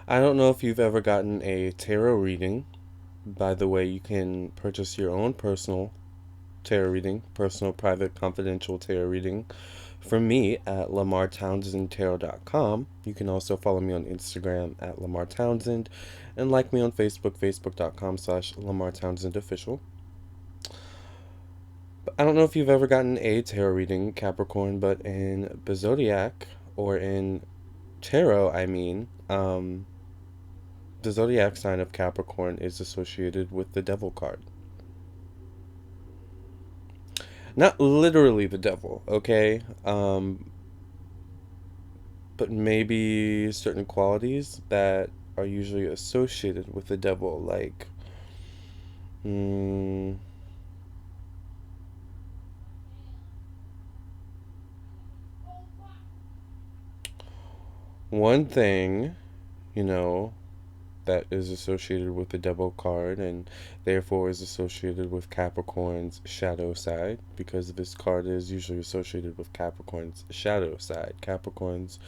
I don't know if you've ever gotten a tarot reading. By the way, you can purchase your own personal tarot reading, personal, private, confidential tarot reading from me at lamartownsendtarot.com. You can also follow me on Instagram at lamartownsend and like me on Facebook, facebook.com/lamartownsendofficial. I don't know if you've ever gotten a tarot reading, Capricorn, but in the Zodiac, or in tarot, the zodiac sign of Capricorn is associated with the devil card. Not literally the devil, okay? But maybe certain qualities that are usually associated with the devil, like, mm, one thing, you know, that is associated with the devil card and therefore is associated with Capricorn's shadow side, because this card is usually associated with Capricorn's shadow side. Capricorns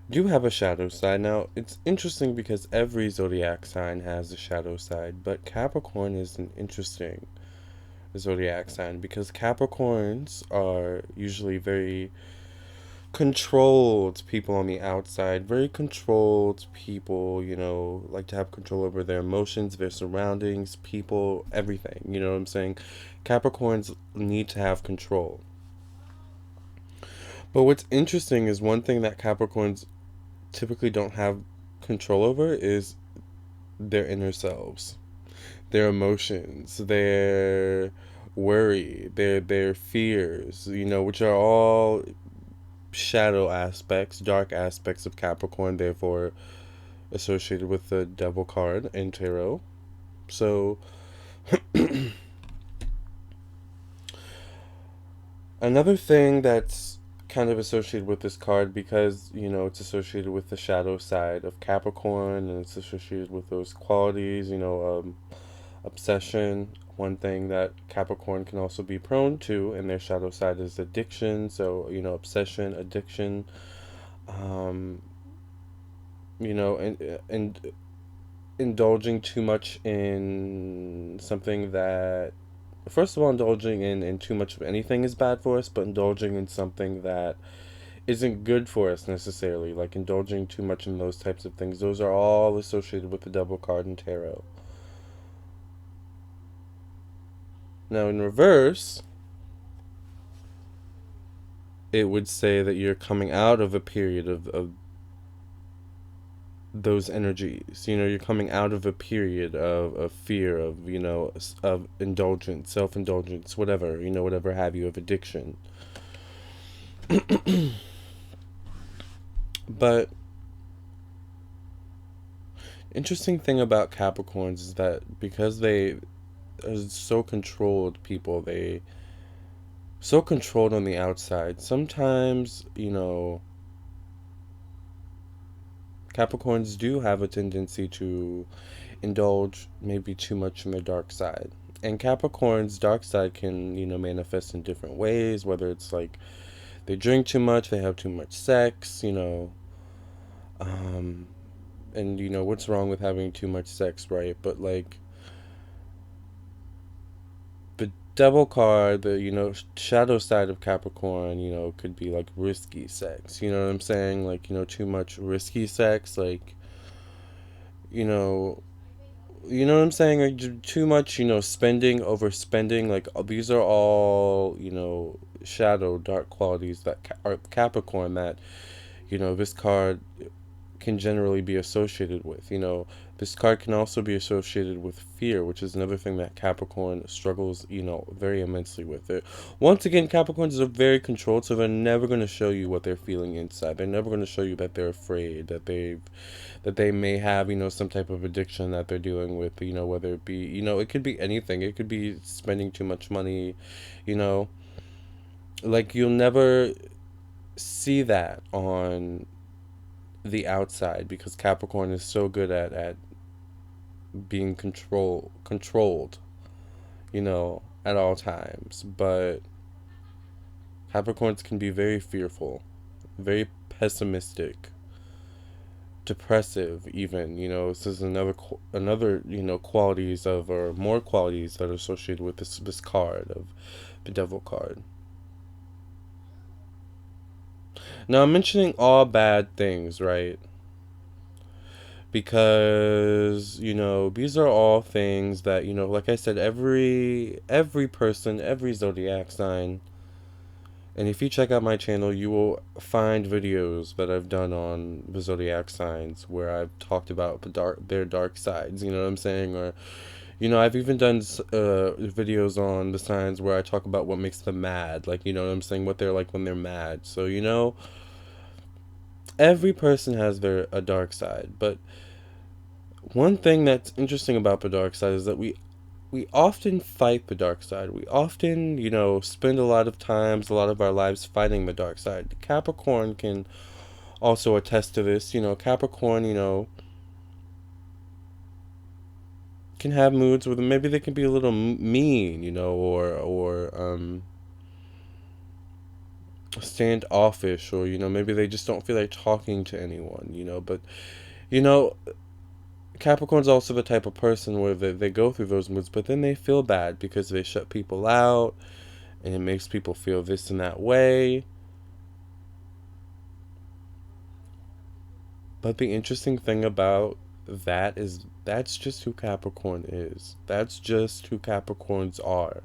do have a shadow side. Now, it's interesting because every zodiac sign has a shadow side, but Capricorn is an interesting zodiac sign because Capricorns are usually very controlled people on the outside, very controlled people, like to have control over their emotions, their surroundings, people, everything. You know what I'm saying? Capricorns need to have control. But what's interesting is one thing that Capricorns typically don't have control over is their inner selves, their emotions, their worry, their fears, which are all shadow aspects, dark aspects of Capricorn, therefore associated with the devil card in tarot. So another thing that's kind of associated with this card, because it's associated with the shadow side of Capricorn and it's associated with those qualities, obsession. One thing that Capricorn can also be prone to in their shadow side is addiction. So, obsession, addiction, um, and indulging too much in something that, first of all, indulging in too much of anything is bad for us, but indulging in something that isn't good for us necessarily, like indulging too much in those types of things, those are all associated with the devil card in tarot. Now, in reverse, it would say that you're coming out of a period of those energies. You're coming out of a period of fear, of indulgence, self-indulgence, whatever, whatever have you, of addiction. But interesting thing about Capricorns is that because they are so controlled people, they so controlled on the outside, sometimes, Capricorns do have a tendency to indulge maybe too much in their dark side. And Capricorn's dark side can, manifest in different ways, whether it's like they drink too much, they have too much sex, um, and what's wrong with having too much sex, right? But like the devil card, the shadow side of Capricorn, could be like risky sex. You know what I'm saying? Like too much risky sex, like you know you know what I'm saying? Like too much, spending, overspending. Like these are all shadow, dark qualities that are Capricorn that this card can generally be associated with. This card can also be associated with fear, which is another thing that Capricorn struggles, very immensely with. Once again, Capricorns are very controlled, so they're never going to show you what they're feeling inside. They're never going to show you that they're afraid, that they may have, some type of addiction that they're dealing with, whether it be, it could be anything. It could be spending too much money, you know, like you'll never see that on the outside because Capricorn is so good at being controlled, at all times. But Capricorns can be very fearful, very pessimistic, depressive even, this is another qualities of, or more qualities that are associated with this card of the Devil card. Now I'm mentioning all bad things, right? Because these are all things that, like I said, every person, every zodiac sign. And if you check out my channel, you will find videos that I've done on the zodiac signs where I've talked about their dark sides. You know what I'm saying? Or I've even done videos on the signs where I talk about what makes them mad. Like, you know what I'm saying? What they're like when they're mad. So every person has a dark side. But one thing that's interesting about the dark side is that we often fight the dark side. We often, spend a lot of times, a lot of our lives fighting the dark side. Capricorn can also attest to this. Capricorn, can have moods where maybe they can be a little mean, or standoffish, or maybe they just don't feel like talking to anyone, But you know, Capricorn's also the type of person where they go through those moods, but then they feel bad because they shut people out, and it makes people feel this and that way. But the interesting thing about that is that's just who Capricorn is. That's just who Capricorns are.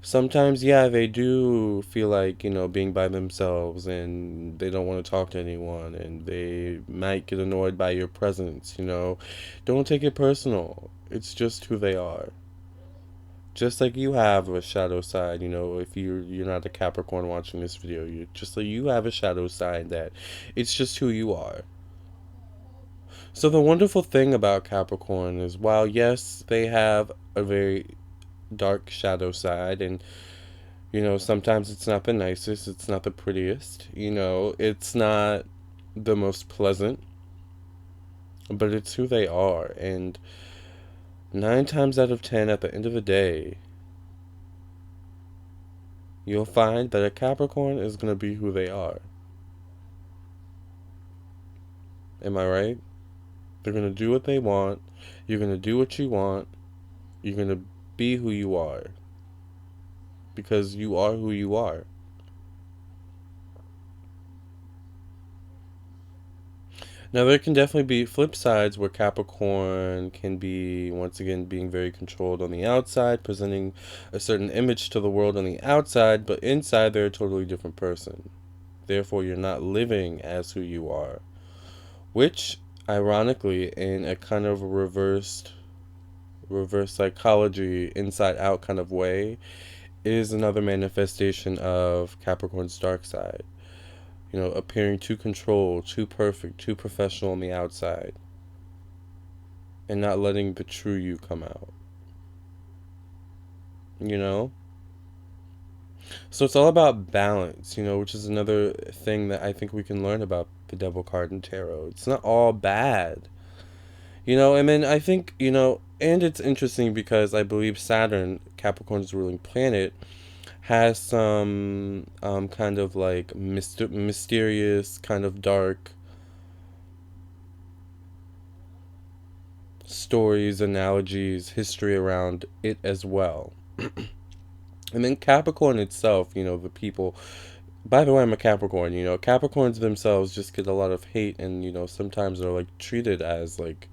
Sometimes, yeah, they do feel like, being by themselves, and they don't want to talk to anyone, and they might get annoyed by your presence. Don't take it personal. It's just who they are. Just like you have a shadow side, if you're not a Capricorn watching this video, you just like you have a shadow side that it's just who you are. So the wonderful thing about Capricorn is, while yes, they have a very dark shadow side, and sometimes it's not the nicest, it's not the prettiest, it's not the most pleasant, but it's who they are. And 9 times out of 10, at the end of the day, you'll find that a Capricorn is going to be who they are. Am I right? They're going to do what they want. You're going to do what you want. You're going to be who you are. Because you are who you are. Now, there can definitely be flip sides where Capricorn can be, once again, being very controlled on the outside, presenting a certain image to the world on the outside, but inside they're a totally different person. Therefore, you're not living as who you are. Which, ironically, in a kind of reverse psychology, inside out kind of way, is another manifestation of Capricorn's dark side. Appearing too controlled, too perfect, too professional on the outside, and not letting the true you come out. You know? So it's all about balance, which is another thing that I think we can learn about the Devil card in tarot. It's not all bad. And then I think, and it's interesting because I believe Saturn, Capricorn's ruling planet, has some kind of like mysterious, kind of dark stories, analogies, history around it as well. And then Capricorn itself, the people. By the way, I'm a Capricorn. Capricorns themselves just get a lot of hate, and sometimes they're like treated as like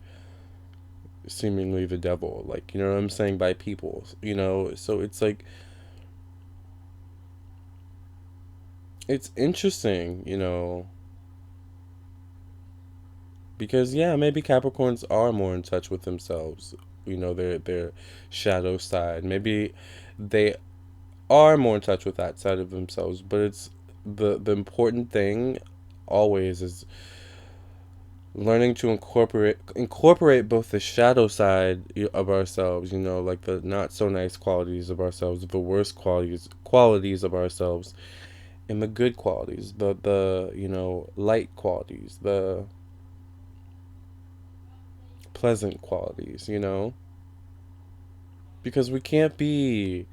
seemingly the devil, like, what I'm saying, by people. So it's like it's interesting, because yeah, maybe Capricorns are more in touch with themselves. Their shadow side. Maybe they are more in touch with that side of themselves, but it's the important thing always is learning to incorporate both the shadow side of ourselves, like the not so nice qualities of ourselves, the worst qualities of ourselves, and the good qualities, the light qualities, the pleasant qualities, because we can't be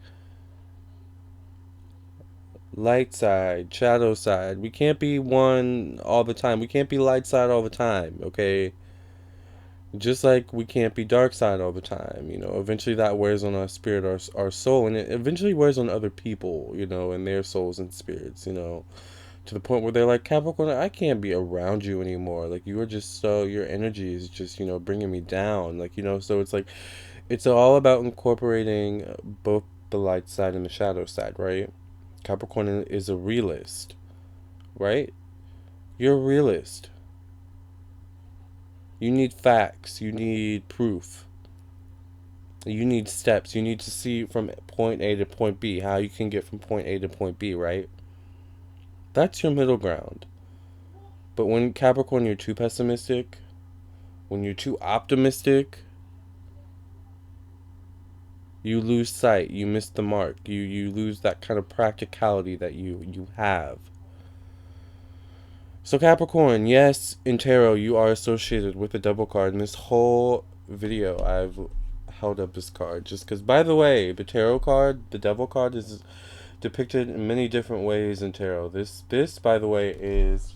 light side, shadow side. We can't be one all the time. We can't be light side all the time, okay? Just like we can't be dark side all the time, you know. Eventually that wears on our spirit, our soul, and it eventually wears on other people, you know, and their souls and spirits, you know, to the point where they're like, Capricorn, I can't be around you anymore. Like, you are just so, your energy is just, you know, bringing me down. Like, you know, so it's like, it's all about incorporating both the light side and the shadow side, right? Capricorn is a realist, right? You're a realist. You need facts. You need proof. You need steps. You need to see from point A to point B how you can get from point A to point B, right? That's your middle ground. But when Capricorn, you're too pessimistic, when you're too optimistic, you lose sight. You miss the mark. You lose that kind of practicality that you have. So Capricorn, yes, in tarot you are associated with the devil card. In this whole video, I've held up this card just because. By the way, the tarot card, the devil card, is depicted in many different ways in tarot. This, by the way, is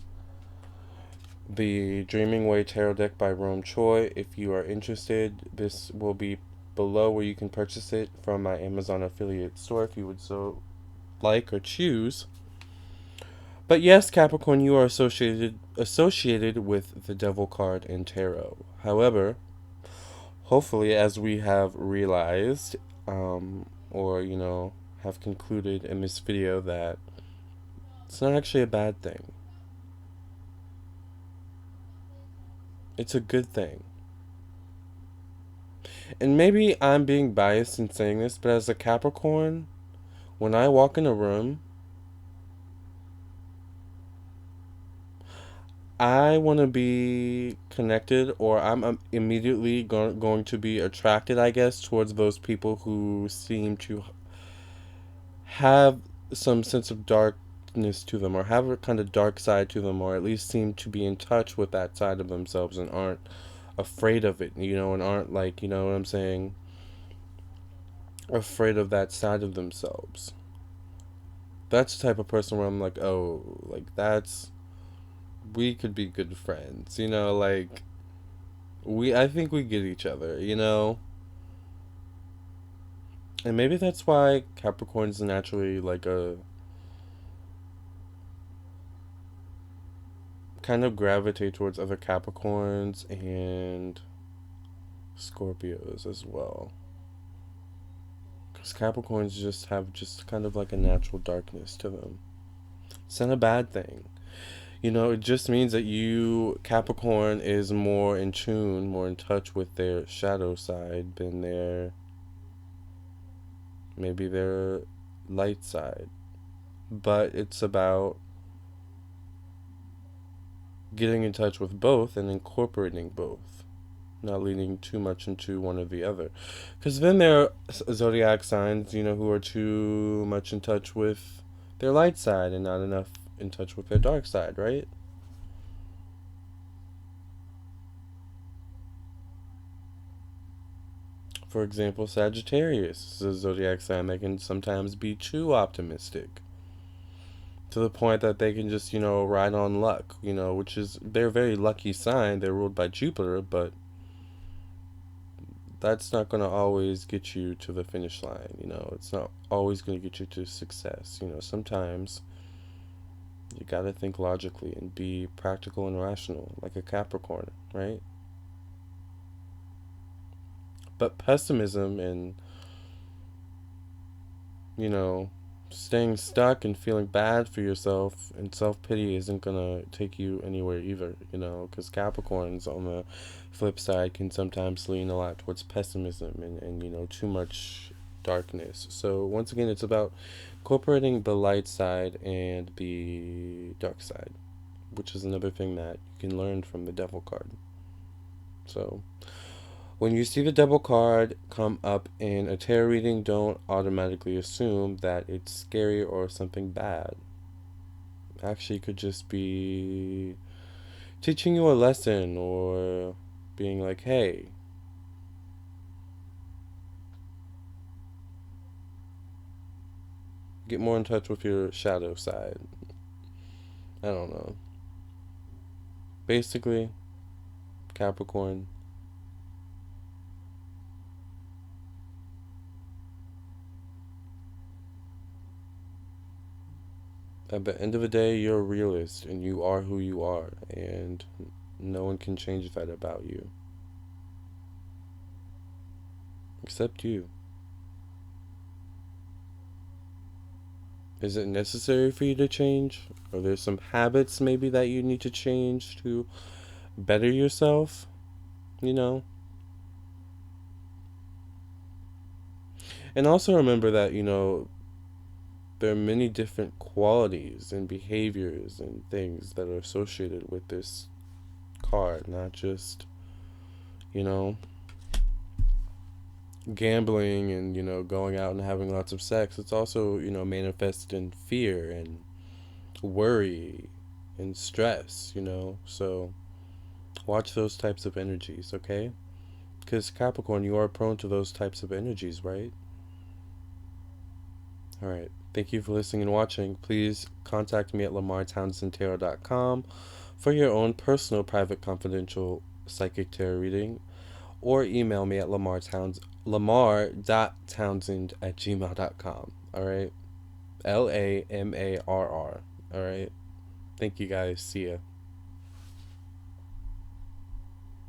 the Dreaming Way Tarot deck by Rome Choi. If you are interested, this will be below where you can purchase it from my Amazon affiliate store if you would so like or choose. But yes, Capricorn, you are associated with the Devil card in tarot. However, hopefully, as we have realized, or you know, have concluded in this video, that it's not actually a bad thing. It's a good thing. And maybe I'm being biased in saying this, but as a Capricorn, when I walk in a room, I want to be connected, or I'm immediately going to be attracted, I guess, towards those people who seem to have some sense of darkness to them, or have a kind of dark side to them, or at least seem to be in touch with that side of themselves and aren't afraid of it, you know, and aren't, like, you know what I'm saying, afraid of that side of themselves. That's the type of person where I'm like, oh, like, that's, we could be good friends, you know, like, I think we get each other, you know? And maybe that's why Capricorn's naturally like a kind of gravitate towards other Capricorns and Scorpios as well. Because Capricorns just have just kind of like a natural darkness to them. It's not a bad thing. You know, it just means that Capricorn, is more in tune, more in touch with their shadow side than maybe their light side. But it's about getting in touch with both and incorporating both, not leaning too much into one or the other. Because then there are zodiac signs, you know, who are too much in touch with their light side and not enough in touch with their dark side, right? For example, Sagittarius is a zodiac sign that can sometimes be too optimistic to the point that they can just, you know, ride on luck, you know, which is, they're a very lucky sign. They're ruled by Jupiter, but that's not going to always get you to the finish line, you know. It's not always going to get you to success, you know. Sometimes you got to think logically and be practical and rational, like a Capricorn, right? But pessimism and, you know, staying stuck and feeling bad for yourself and self-pity isn't going to take you anywhere either, you know, because Capricorns on the flip side can sometimes lean a lot towards pessimism and you know, too much darkness. So once again, it's about incorporating the light side and the dark side, which is another thing that you can learn from the devil card. So when you see the devil card come up in a tarot reading, don't automatically assume that it's scary or something bad. Actually, it could just be teaching you a lesson, or being like, hey, Get more in touch with your shadow side. I don't know. Basically, Capricorn, at the end of the day, you're a realist and you are who you are, and no one can change that about you except you. Is it necessary for you to change? Are there some habits maybe that you need to change to better yourself? You know? And also remember that, there are many different qualities and behaviors and things that are associated with this card, not just, you know, gambling and, going out and having lots of sex. It's also, manifest in fear and worry and stress, So watch those types of energies, okay? Because Capricorn, you are prone to those types of energies, right? All right. Thank you for listening and watching. Please contact me at lamartownsendtarot.com for your own personal, private, confidential psychic tarot reading, or email me at lamar.townsend@gmail.com. All right. LAMARR. All right. Thank you guys. See ya.